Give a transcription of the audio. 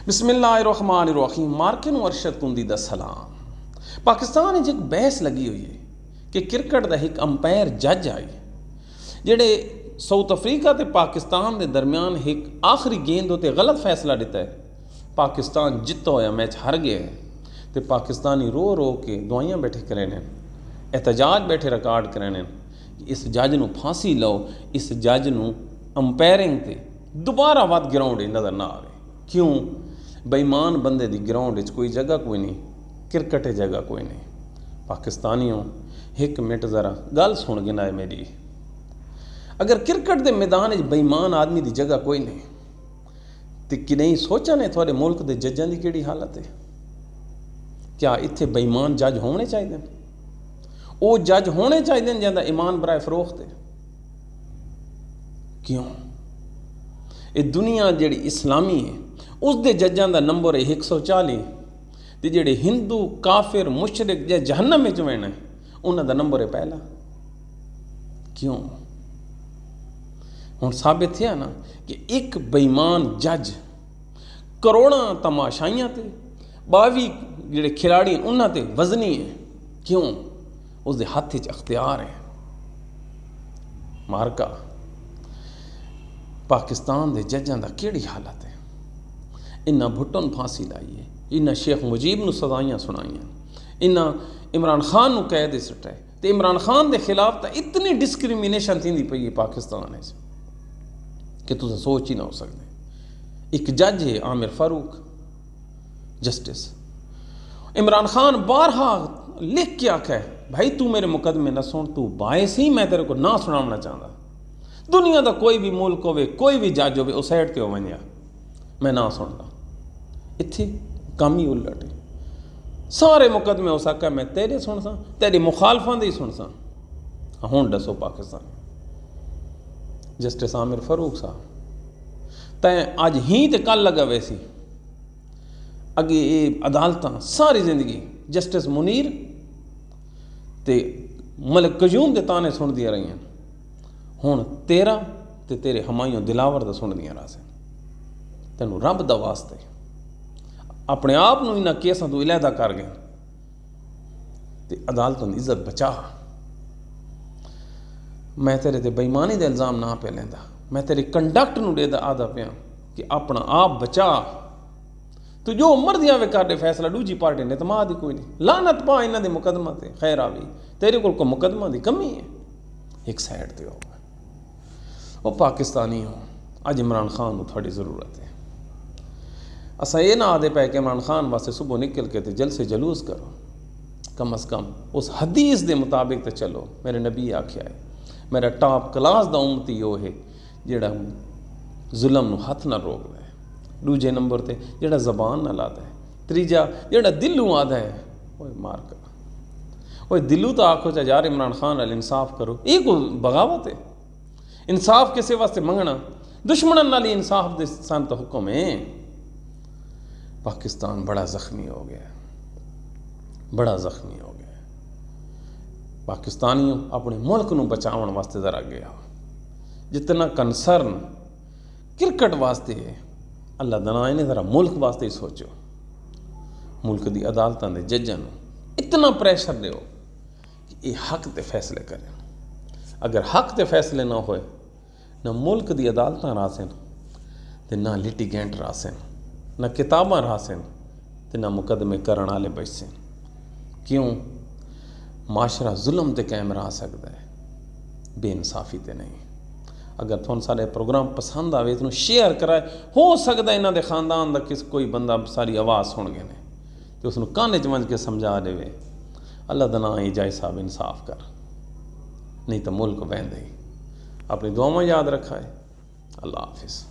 بسم اللہ الرحمن الرحیم مارکن ارشد کندی دا سلام۔ پاکستان ایک بحث لگی ہوئی ہے کہ کرکٹ دا ایک امپائر جج آئی جڑے ساؤتھ افریقہ تے پاکستان دے درمیان ایک آخری گیند ہوتے غلط فیصلہ دیتا ہے۔ پاکستان جتا ہویا میچ ہر گیا ہے تے پاکستانی رو رو کے دعائیاں بیٹھے کرنے احتجاج بیٹھے ریکارڈ کرنے اس جج نو پھانسی لو، اس جج نو امپائرنگ تے دوبارہ وقت گراؤنڈ نظر نہ آئے۔ کیوں؟ بےمان بندے دی گراؤنڈ کوئی جگہ کوئی نہیں، کرکٹ جگہ کوئی نہیں۔ پاکستانیوں ایک منٹ ذرا گل سن گنا ہے میری، اگر کرکٹ دے میدان بےمان آدمی دی جگہ کوئی نہیں تو کہ نہیں سوچا نے تھوڑے ملک دے ججاں دی کیڑی حالت ہے؟ کیا اتھے بےمان جج ہونے چاہیے؟ وہ جج ہونے چاہیے جہاں ایمان برائے فروخت ہے؟ کیوں؟ یہ دنیا جڑی اسلامی ہے اس دے ججاں دا نمبر ہے 140 تے جڑے ہندو کافر مشرک یا جہنم میں چوینا ہے انہاں دا نمبر ہے پہلا۔ کیوں؟ ہن ثابت تھیا نا کہ ایک بےمان جج کروڑاں تماشائیاں تے 22 جڑے کھلاڑی ہیں انہاں تے وزنی ہے۔ کیوں؟ اس دے ہاتھ وچ اختیار ہے۔ مارکا پاکستان دے ججاں دا کیڑی حالت ہے؟ انہاں بھٹن پھانسی لائی ہے، انہاں شیخ مجیب نو سزائیاں سنائیاں، انہاں عمران خان نو قید سٹے تے عمران خان دے خلاف تا اتنی ڈسکریمینیشن تھی پئی ہے پاکستان ہے کہ تساں سوچ ہی نہ ہو سکتے۔ ایک جج ہے عامر فاروق جسٹس، عمران خان بارہا لکھ کے آکھا ہے بھائی تو میرے مقدمے نہ سن، تو باعث ہی میں تیرے کو نہ سنانا چاہتا۔ دنیا دا کوئی بھی ملک ہوئے کوئی بھی جج ہوئے اس سائڈ تے ہو ونجا میں نہ سنتا، اتھی کام ہی الٹ ہے۔ سارے مقدمے ہو سکا میں تیرے سن سا، تیری مخالفاں دے ہی سن سا۔ ہون دسو پاکستان جسٹس عامر فاروق صاحب تائیں آج ہی تے کل لگا ویسی اگے یہ عدالتاں ساری زندگی جسٹس منیر تے ملک قیوم دے تانے سن دیا رہی ہیں، ہون تیرا تے تیرے ہمایوں دلاور دا سن دیا رہا سے۔ تینوں رب دا واسطے اپنے آپ نو انہاں کیساں تو علیحدہ کر گئے تے عدالتوں دی عزت بچا۔ میں تیرے تے بےمانی دے الزام نہ پہ لیندا، میں تیرے کنڈکٹ نو دے دا آدھا پیا کہ اپنا آپ بچا۔ تو جو مرضی آوے کر دے فیصلہ، دوجی پارٹی نے اعتماد ہی کوئی نہیں، لعنت پا انہاں دے مقدمہ تے۔ خیر آوی تیرے کو مقدمہ دی کمی ہے، ایک سائڈ تے ہو گئے۔ وہ پاکستانی ہو اج عمران خان نو تھوڑی ضرورت ہے۔ اسا یہ نہ آدھے پہ کہ عمران خان واسطے صبح نکل کے تے جلسے جلوس کرو، کم از کم اس حدیث دے مطابق تے چلو۔ میرے نبی آکھیا ہے میرا ٹاپ کلاس دا امتی وہ ہے جڑا ظلم نو ہاتھ نہ روک دے، دوجے نمبر تے جڑا زبان نہ لا دے، تیجا جڑا دلوں آدھا ہے وہ مار کر وہ دلوں تو آکھو چا یار عمران خان علی انصاف کرو، یہ کو بغاوت ہے؟ انصاف کسے واسطے منگنا؟ دشمنن نالی انصاف دے سان تو حکم ہے۔ پاکستان بڑا زخمی ہو گیا، بڑا زخمی ہو گیا۔ پاکستانیوں اپنے ملک نو بچاون واسطے ذرا گیا جتنا کنسرن کرکٹ واسطے ہے، اللہ دنا نے ذرا ملک واسطے ہی سوچو۔ ملک دی عدالتاں دے ججاں نو اتنا پریشر دیو کہ یہ حق تے فیصلے کریں۔ اگر حق تے فیصلے نہ ہوئے نہ ملک دی عدالتاں راسن تے نہ لیٹیگینٹ راسن، نہ کتاباں راسن تے نہ مقدمے کرن والے بچسن۔ کیوں؟ معاشرہ ظلم تے قائم رہ سکتا ہے، بے انصافی تے نہیں۔ اگر تھون سارے پروگرام پسند آوے تو شیئر کرائے، ہو سکتا ہے انہاں دے خاندان دا کس کوئی بندہ ساری آواز سن گئے نے تو اس نو کانے چ کے سمجھا دے وے اللہ دنا ہی جائے صاحب انصاف کر، نہیں تو ملک بہن دے۔ اپنی دعاؤں یاد رکھا ہے۔ اللہ حافظ۔